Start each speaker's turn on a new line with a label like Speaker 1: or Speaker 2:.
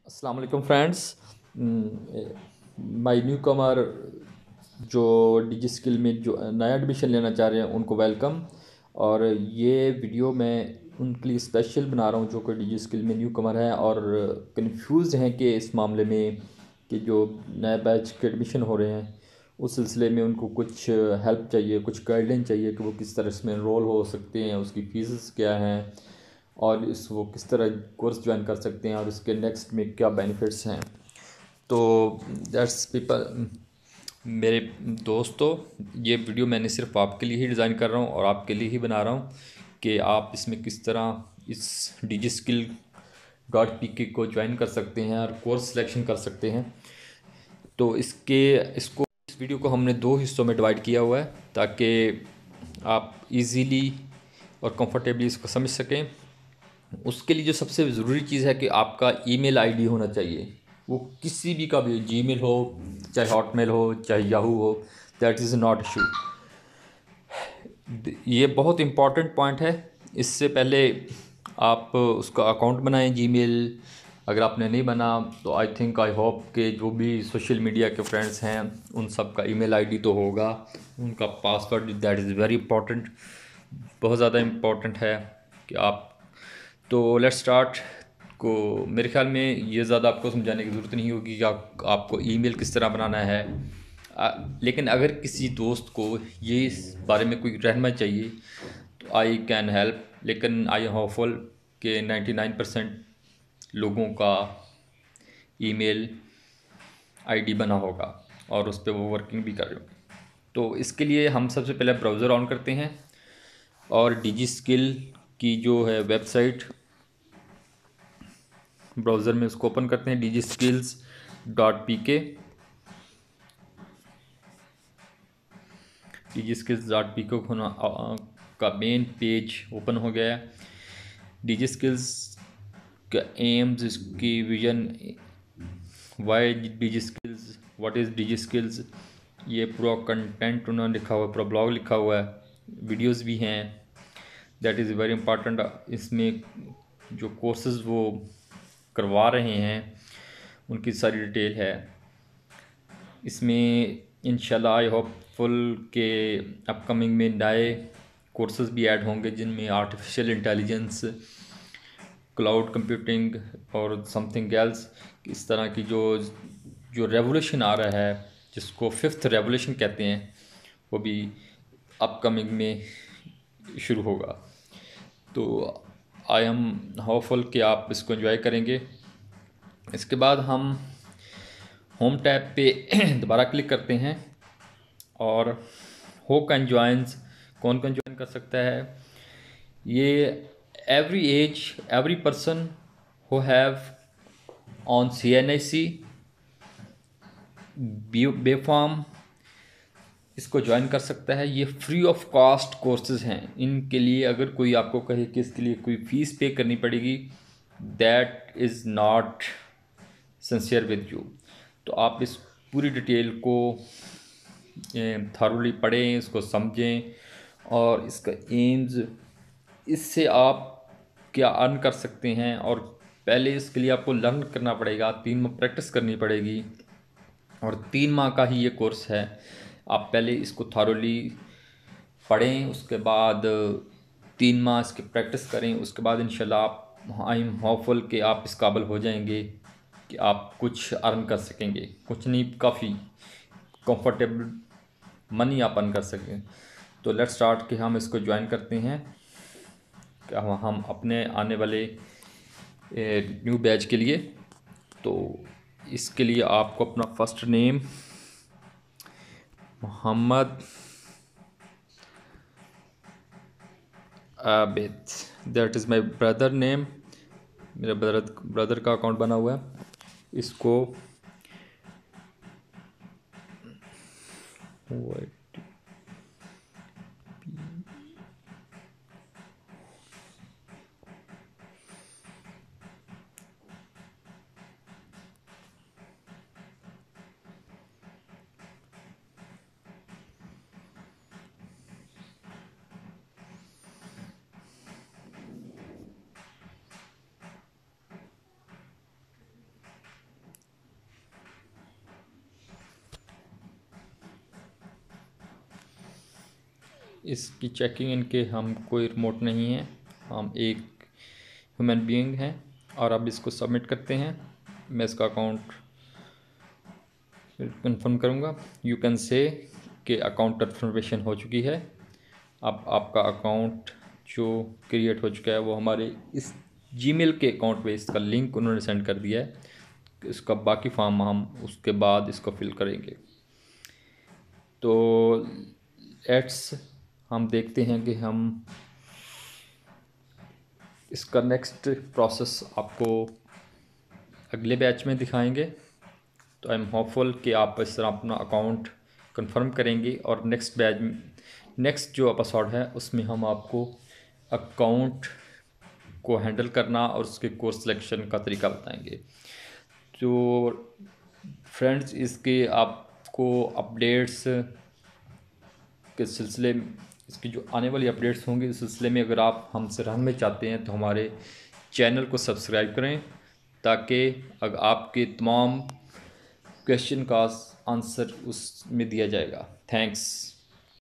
Speaker 1: अस्सलाम वालेकुम friends. My new कमर जो डिजी स्किल में जो नया एडमिशन लेना चाह रहे हैं उनको वेलकम। और ये वीडियो मैं उनके लिए स्पेशल बना रहा हूँ जो कि डिजी स्किल में न्यू कमर हैं और कंफ्यूज हैं कि इस मामले में कि जो नए बैच के एडमिशन हो रहे हैं उस सिलसिले में उनको कुछ हेल्प चाहिए, कुछ गाइडलाइन चाहिए कि वो किस तरह इसमें इनरोल हो सकते हैं, उसकी फ़ीस क्या हैं और वो किस तरह कोर्स ज्वाइन कर सकते हैं और उसके नेक्स्ट में क्या बेनिफिट्स हैं। तो दैट्स पीपल मेरे दोस्तों, ये वीडियो मैंने सिर्फ आपके लिए ही डिज़ाइन कर रहा हूँ और आपके लिए ही बना रहा हूँ कि आप इसमें किस तरह इस डिजी स्किल डॉट पी को ज्वाइन कर सकते हैं और कोर्स सिलेक्शन कर सकते हैं। तो इस वीडियो को हमने दो हिस्सों में डिवाइड किया हुआ है ताकि आप इजीली और कंफर्टेबली इसको समझ सकें। उसके लिए जो सबसे ज़रूरी चीज़ है कि आपका ईमेल आईडी होना चाहिए। वो किसी भी का भी, जीमेल हो, चाहे हॉटमेल हो, चाहे याहू हो, दैट इज़ नॉट इशू। ये बहुत इम्पॉर्टेंट पॉइंट है। इससे पहले आप उसका अकाउंट बनाएं जीमेल। अगर आपने नहीं बना तो आई होप कि जो भी सोशल मीडिया के फ्रेंड्स हैं उन सब का ईमेल आईडी तो होगा, उनका password, that is very important, बहुत ज़्यादा इम्पॉर्टेंट है कि आप। तो लेट्स स्टार्ट। को मेरे ख्याल में ये ज़्यादा आपको समझाने की ज़रूरत नहीं होगी कि आपको ईमेल किस तरह बनाना है। लेकिन अगर किसी दोस्त को ये इस बारे में कोई रहनुमाई चाहिए तो आई कैन हेल्प। लेकिन आई होपफुल कि 99% लोगों का ईमेल आईडी बना होगा और उस पर वो वर्किंग भी कर रहे होंगे। तो इसके लिए हम सबसे पहले ब्राउज़र ऑन करते हैं और डिजी स्किल की जो है वेबसाइट, ब्राउज़र में उसको ओपन करते हैं, डिजी स्किल्स डॉट पी के। डिजी स्किल्स डॉट पी के का मेन पेज ओपन हो गया है। डिजी स्किल्स का एम्स, इसकी vision, why digi skills, what is digi skills, ये पूरा कंटेंट उन्होंने लिखा हुआ है, पूरा ब्लॉग लिखा हुआ है, वीडियोस भी हैं। That is very important. इसमें जो कोर्सेज वो करवा रहे हैं उनकी सारी डिटेल है इसमें। इंशाल्लाह आई होपफुल के अपकमिंग में नए कोर्सेज भी ऐड होंगे जिनमें आर्टिफिशियल इंटेलिजेंस, क्लाउड कंप्यूटिंग और समथिंग एल्स, इस तरह की जो जो रेवोल्यूशन आ रहा है जिसको फिफ्थ रेवोल्यूशन कहते हैं वो भी अपकमिंग में शुरू होगा। तो आई एम होपफुल कि आप इसको एंजॉय करेंगे। इसके बाद हम होम टैब पे दोबारा क्लिक करते हैं और हु कैन ज्वाइंस, कौन कौन ज्वाइन कर सकता है। ये every age, every person who have on CNIC, B form, इसको ज्वाइन कर सकता है। ये फ्री ऑफ कॉस्ट कोर्सेज हैं। इनके लिए अगर कोई आपको कहे कि इसके लिए कोई फ़ीस पे करनी पड़ेगी, that is not sincere with you. तो आप इस पूरी डिटेल को थारोली पढ़ें, इसको समझें और इसका एम्स, इससे आप क्या अर्न कर सकते हैं। और पहले इसके लिए आपको लर्न करना पड़ेगा, 3 माह प्रैक्टिस करनी पड़ेगी और 3 माह का ही ये कोर्स है। आप पहले इसको थारोली पढ़ें, उसके बाद 3 माह इसकी प्रैक्टिस करें, उसके बाद इंशाल्लाह आप, आई एम होपफुल कि आप इस काबिल हो जाएंगे कि आप कुछ अर्न कर सकेंगे। कुछ नहीं, काफ़ी कंफर्टेबल मनी आप अर्न कर सकें। तो लेट्स स्टार्ट कि हम इसको ज्वाइन करते हैं कि हम अपने आने वाले न्यू बैच के लिए। तो इसके लिए आपको अपना first name Mohammad Abid, that is my brother name, मेरा ब्रदर का अकाउंट बना हुआ है। इसको इसकी चेकिंग इनके हम कोई रिमोट नहीं है, हम एक ह्यूमन बीइंग हैं। और अब इसको सबमिट करते हैं। मैं इसका अकाउंट कंफर्म करूँगा। यू कैन से कि अकाउंट कन्फर्मेशन हो चुकी है। अब आपका अकाउंट जो क्रिएट हो चुका है वो हमारे इस जीमेल के अकाउंट पे इसका लिंक उन्होंने सेंड कर दिया है। इसका बाकी फॉर्म हम उसके बाद इसको फिल करेंगे। तो लेट्स हम देखते हैं कि हम इसका नेक्स्ट प्रोसेस आपको अगले बैच में दिखाएंगे। तो आई एम होपफुल कि आप इस तरह अपना अकाउंट कंफर्म करेंगे और नेक्स्ट जो एपिसोड है उसमें हम आपको अकाउंट को हैंडल करना और उसके कोर्स सिलेक्शन का तरीका बताएंगे। तो फ्रेंड्स, इसके आपको अपडेट्स के सिलसिले में, इसकी जो आने वाली अपडेट्स होंगी इस सिलसिले में अगर आप हमसे रहने चाहते हैं तो हमारे चैनल को सब्सक्राइब करें, ताकि अगर आपके तमाम क्वेश्चन का आंसर उसमें दिया जाएगा। थैंक्स।